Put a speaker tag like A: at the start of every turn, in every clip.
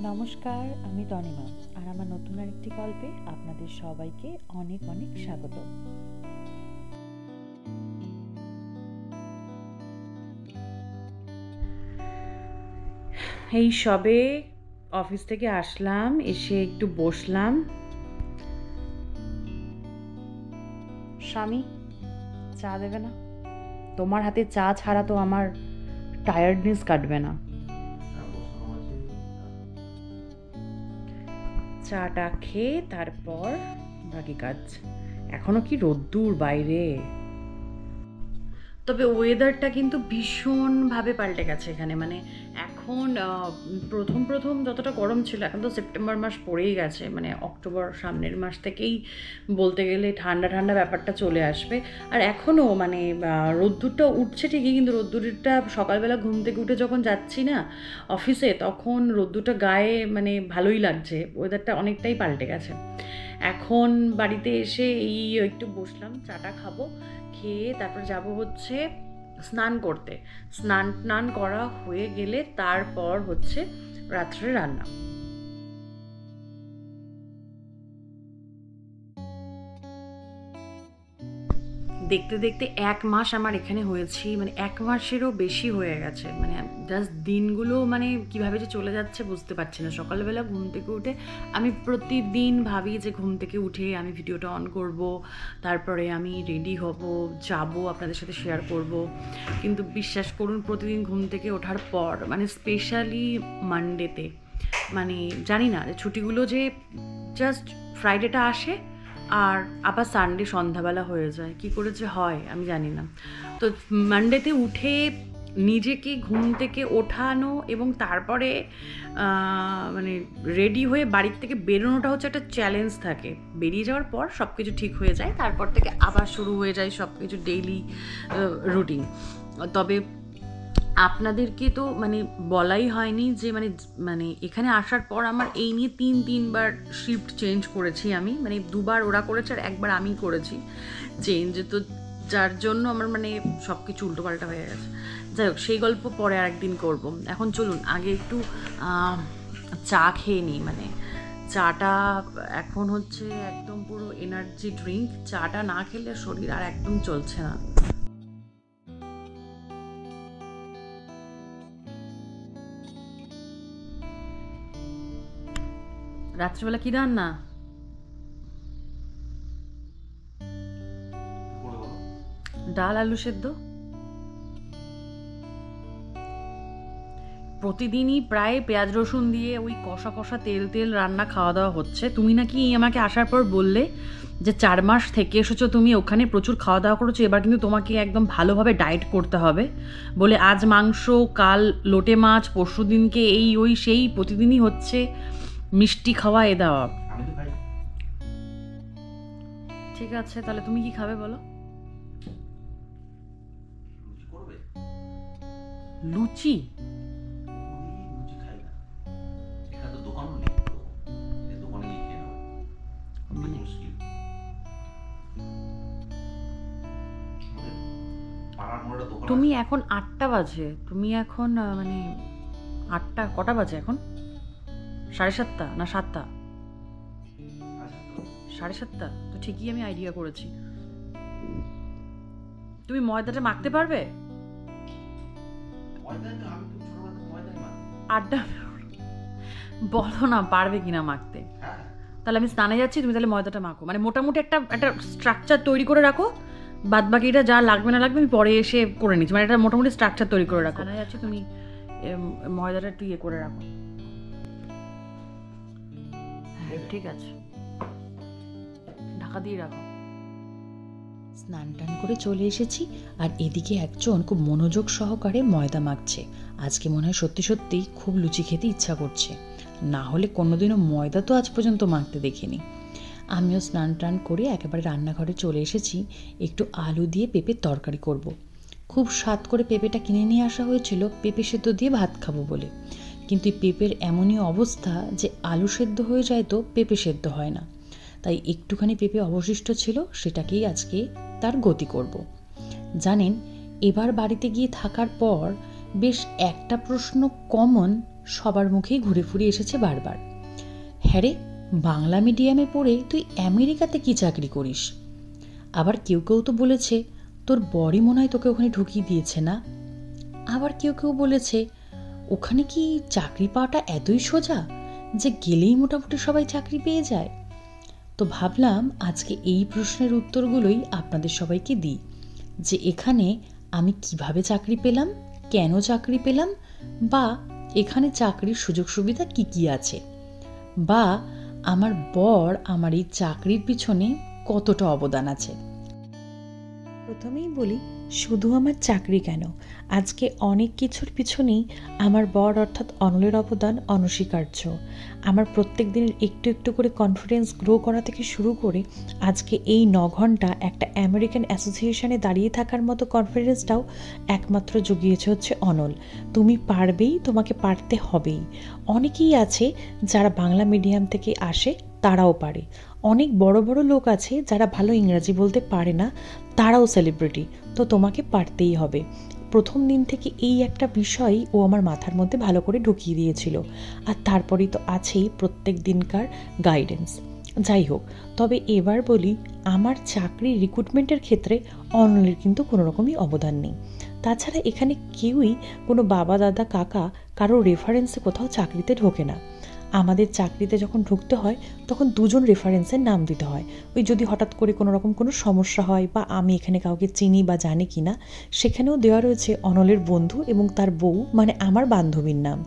A: নমস্কার, আমি তনিমা আর আমার নতুন আরেকটি গল্পে আপনাদের সবাইকে অনেক অনেক স্বাগত। এই সবে অফিস থেকে আসলাম, এসে একটু বসলাম। স্বামী, চা দেবে না? তোমার হাতে চা ছাড়া তো আমার টায়ার্ডনেস কাটবে না। চাটা খেয়ে তারপর বাকি কাজ। এখনো কি রোদ্দুর বাইরে, তবে ওয়েদারটা কিন্তু ভীষণভাবে পাল্টে গেছে এখানে। মানে এখন প্রথম প্রথম যতটা গরম ছিল, এখন তো সেপ্টেম্বর মাস পড়েই গেছে, মানে অক্টোবর সামনের মাস থেকেই বলতে গেলে ঠান্ডা ঠান্ডা ব্যাপারটা চলে আসবে। আর এখনও মানে রোদ্দুরটা উঠছে ঠিকই, কিন্তু রোদ্দুরটা সকালবেলা ঘুম থেকে উঠে যখন যাচ্ছি না অফিসে, তখন রোদ্দুরটা গায়ে মানে ভালোই লাগছে। ওয়েদারটা অনেকটাই পাল্টে গেছে। এখন বাড়িতে এসে এই একটু বসলাম, চাটা খাবো, খেয়ে তারপর যাব হচ্ছে স্নান করতে। স্নান করা হয়ে গেলে তারপর হচ্ছে রাত্রে রান্না। দেখতে দেখতে 1 মাস আমার এখানে হয়েছি, মানে 1 মাসেরও বেশি হয়ে গেছে। মানে জাস্ট দিনগুলো মানে কিভাবে যে চলে যাচ্ছে বুঝতে পারছি না। সকালবেলা ঘুম থেকে উঠে আমি প্রতিদিন ভাবি যে ঘুম থেকে উঠে আমি ভিডিওটা অন করব, তারপরে আমি রেডি হব, যাব, আপনাদের সাথে শেয়ার করব। কিন্তু বিশ্বাস করুন, প্রতিদিন ঘুম থেকে ওঠার পর মানে স্পেশালি মানডেতে, মানে জানি না ছুটিগুলো যে জাস্ট ফ্রাইডেটা আসে আর আবার সানডে সন্ধ্যাবেলা হয়ে যায়, কি করে যে হয় আমি জানি না। তো মানডেতে উঠে নিজেকে ঘুম থেকে ওঠানো এবং তারপরে মানে রেডি হয়ে বাড়ির থেকে বেরোনোটা হচ্ছে একটা চ্যালেঞ্জ থাকে। বেরিয়ে যাওয়ার পর সব কিছু ঠিক হয়ে যায়, তারপর থেকে আবার শুরু হয়ে যায় সব কিছু ডেইলি রুটিন। তবে আপনাদেরকে তো মানে বলাই হয়নি যে মানে মানে এখানে আসার পর আমার এই নিয়ে তিনবার শিফট চেঞ্জ করেছি আমি। মানে 2বার ওরা করেছে আর 1বার আমি করেছি চেঞ্জ, তো যার জন্য আমার মানে সব কিছু উল্টোপাল্টা হয়ে গেছে। যাই হোক, সেই গল্প পরে আরেকদিন করব। এখন চলুন আগে একটু চা খেয়ে নিই। মানে চাটা এখন হচ্ছে একদম পুরো এনার্জি ড্রিঙ্ক। চাটা না খেলে শরীর আর একদম চলছে না। রাত্রিবেলা কি রান্না? ডাল আলু সেদ্ধ। প্রতিদিনই প্রায় পেঁয়াজ রসুন দিয়ে ওই কষা কষা তেল রান্না খাওয়া দাওয়া হচ্ছে। তুমি নাকি আমাকে আসার পর বললে যে 4 মাস থেকে এসেছো তুমি, ওখানে প্রচুর খাওয়া দাওয়া করেছো, এবার কিন্তু তোমাকে একদম ভালোভাবে ডায়েট করতে হবে বলে আজ মাংস, কাল লোটে মাছ, পরশু দিনকে এই ওই সেই প্রতিদিনই হচ্ছে মিষ্টি খাওয়া এ দেওয়া। ঠিক আছে, তাহলে তুমি কি খাবে বলো? লুচি? তুমি এখন 8টা বাজে, তুমি এখন মানে 8টা কটা বাজে এখন? 7:30 না 7টা? 7:30। তো ঠিকই আমি আইডিয়া করেছি। তুমি ময়দাটা মাখতে পারবে? আড্ডা বলো না পারবে কিনা মাখতে। তাহলে আমি স্নানে যাচ্ছি, তুমি তাহলে ময়দাটা মাখো, মানে মোটামুটি একটা স্ট্রাকচার তৈরি করে রাখো। বাদ বাকিটা যা লাগবে না লাগবে আমি পরে এসে করে নিচ্ছি, মানে একটা মোটামুটি স্ট্রাকচার তৈরি করে রাখো। স্নানে যাচ্ছি, তুমি ময়দাটা একটু ইয়ে করে রাখো। হ্যাঁ ঠিক আছে, ঢাকা দিয়ে রাখো।
B: স্নান টান করে চলে এসেছি, আর এদিকে একজন খুব মনোযোগ সহকারে ময়দা মাখছে। আজকে মনে হয় সত্যি সত্যি খুব লুচি খেতে ইচ্ছা করছে, না হলে কোনোদিনও ময়দা তো আজ পর্যন্ত মাখতে দেখিনি। আমিও স্নান টান করে একেবারে রান্নাঘরে চলে এসেছি। একটু আলু দিয়ে পেঁপের তরকারি করব। খুব স্বাদ করে পেঁপেটা কিনে নিয়ে আসা হয়েছিল পেঁপে সেদ্ধ দিয়ে ভাত খাবো বলে, কিন্তু এই পেঁপের এমনই অবস্থা যে আলু সেদ্ধ হয়ে যায় তো পেঁপে সেদ্ধ হয় না। তাই একটুখানি পেঁপে অবশিষ্ট ছিল, সেটাকেই আজকে তার গতি করব। জানেন, এবার বাড়িতে গিয়ে থাকার পর বেশ একটা প্রশ্ন কমন সবার মুখেই ঘুরে ফুরে এসেছে বারবার। হ্যাঁ রে, বাংলা মিডিয়ামে পড়ে তুই আমেরিকাতে কি চাকরি করিস? আবার কেউ কেউ তো বলেছে তোর বরই মনে হয় তোকে ওখানে ঢুকিয়ে দিয়েছে না? আবার কেউ কেউ বলেছে ওখানে কি চাকরি পাওয়াটা এতই সোজা যে গেলেই মোটামুটি সবাই চাকরি পেয়ে যায়। তো ভাবলাম আজকে এই প্রশ্নের উত্তরগুলোই আপনাদের সবাইকে দিই, যে এখানে আমি কিভাবে চাকরি পেলাম, কেন চাকরি পেলাম, বা এখানে চাকরির সুযোগ সুবিধা কি কি আছে, বা আমার বর আমার এই চাকরির পিছনে কতটা অবদান আছে।
C: প্রথমেই বলি, শুধু আমার চাকরি কেন, আজকে অনেক কিছুর পিছনেই আমার বর অর্থাৎ অনলের অবদান অনস্বীকার্য। আমার প্রত্যেক দিনের একটু একটু করে কনফিডেন্স গ্রো করা থেকে শুরু করে আজকে এই 9 ঘন্টা একটা আমেরিকান অ্যাসোসিয়েশনে দাঁড়িয়ে থাকার মতো কনফিডেন্সটাও একমাত্র জুগিয়েছে হচ্ছে অনল। তুমি পারবেই, তোমাকে পারতে হবেই। অনেকেই আছে যারা বাংলা মিডিয়াম থেকে আসে, তারাও পারে। অনেক বড় বড় লোক আছে যারা ভালো ইংরাজি বলতে পারে না, তারাও সেলিব্রিটি। তো তোমাকে পারতেই হবে। প্রথম দিন থেকে এই একটা বিষয় ও আমার মাথার মধ্যে ভালো করে ঢুকিয়ে দিয়েছিল। আর তারপরেই তো আছেই প্রত্যেক দিনকার গাইডেন্স। যাই হোক, তবে এবার বলি, আমার চাকরি রিক্রুটমেন্টের ক্ষেত্রে অনলের কিন্তু কোনো রকমই অবদান নেই। তাছাড়া এখানে কেউই কোনো বাবা দাদা কাকা কারো রেফারেন্সে কোথাও চাকরিতে ঢোকে না। আমাদের চাকরিতে যখন ঢুকতে হয় তখন 2 জন রেফারেন্সের নাম দিতে হয়। ওই যদি হঠাৎ করে কোনো রকম কোনো সমস্যা হয় বা আমি এখানে কাউকে চিনি বা জানি কি না, সেখানেও দেওয়া রয়েছে অনলের বন্ধু এবং তার বউ, মানে আমার বান্ধবীর নাম।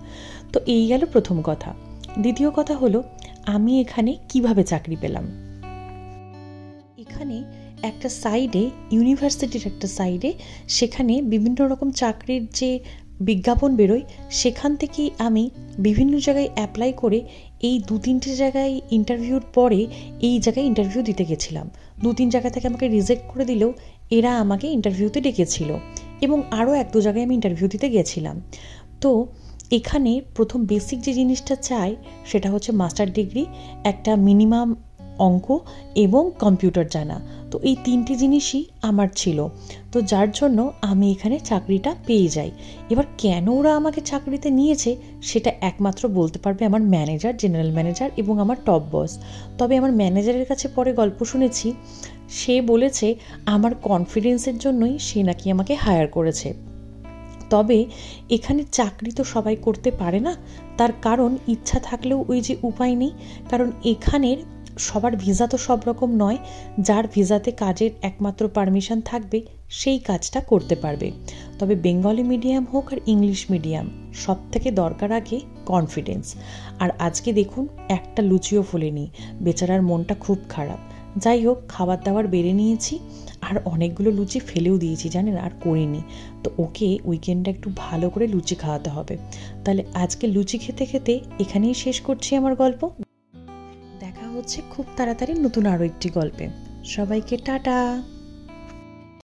C: তো এই গেল প্রথম কথা। দ্বিতীয় কথা হলো, আমি এখানে কিভাবে চাকরি পেলাম। এখানে একটা সাইডে, ইউনিভার্সিটির একটা সাইডে, সেখানে বিভিন্ন রকম চাকরির যে বিজ্ঞাপন বেরোয়, সেখান থেকেই আমি বিভিন্ন জায়গায় অ্যাপ্লাই করে এই 2-3টে জায়গায় ইন্টারভিউর পরে এই জায়গায় ইন্টারভিউ দিতে গেছিলাম। 2-3 জায়গা থেকে আমাকে রিজেক্ট করে দিলেও এরা আমাকে ইন্টারভিউতে ডেকেছিল, এবং আরও 1-2 জায়গায় আমি ইন্টারভিউ দিতে গেছিলাম। তো এখানে প্রথম বেসিক যে জিনিসটা চাই সেটা হচ্ছে মাস্টার ডিগ্রি, একটা মিনিমাম অঙ্ক এবং কম্পিউটার জানা। তো এই 3টে জিনিসই আমার ছিল। তো যার জন্য আমি এখানে চাকরিটা পেয়ে যাই। এবার কেন ওরা আমাকে চাকরিতে নিয়েছে সেটা একমাত্র বলতে পারবে আমার ম্যানেজার, জেনারেল ম্যানেজার এবং আমার টপ বস। তবে আমার ম্যানেজারের কাছে পরে গল্প শুনেছি, সে বলেছে আমার কনফিডেন্সের জন্যই সে নাকি আমাকে হায়ার করেছে। তবে এখানে চাকরি তো সবাই করতে পারে না, তার কারণ ইচ্ছা থাকলেও ওই যে উপায় নেই। কারণ এখানের সবার ভিসা তো সব রকম নয়, যার ভিসাতে কাজের একমাত্র পারমিশন থাকবে সেই কাজটা করতে পারবে। তবে বেঙ্গলি মিডিয়াম হোক আর ইংলিশ মিডিয়াম, সব থেকে দরকার আগে কনফিডেন্স। আর আজকে দেখুন, একটা লুচিও ফোলেনি, বেচারার মনটা খুব খারাপ। যাই হোক, খাবার দাবার বেড়ে নিয়েছি আর অনেকগুলো লুচি ফেলেও দিয়েছি, জানেন, আর করিনি। তো ওকে উইকেন্ডে একটু ভালো করে লুচি খাওয়াতে হবে। তাহলে আজকে লুচি খেতে খেতে এখানেই শেষ করছি আমার গল্প। দেখা হচ্ছে খুব তাড়াতাড়ি নতুন আরও একটি গল্পে। সবাইকে টাটা।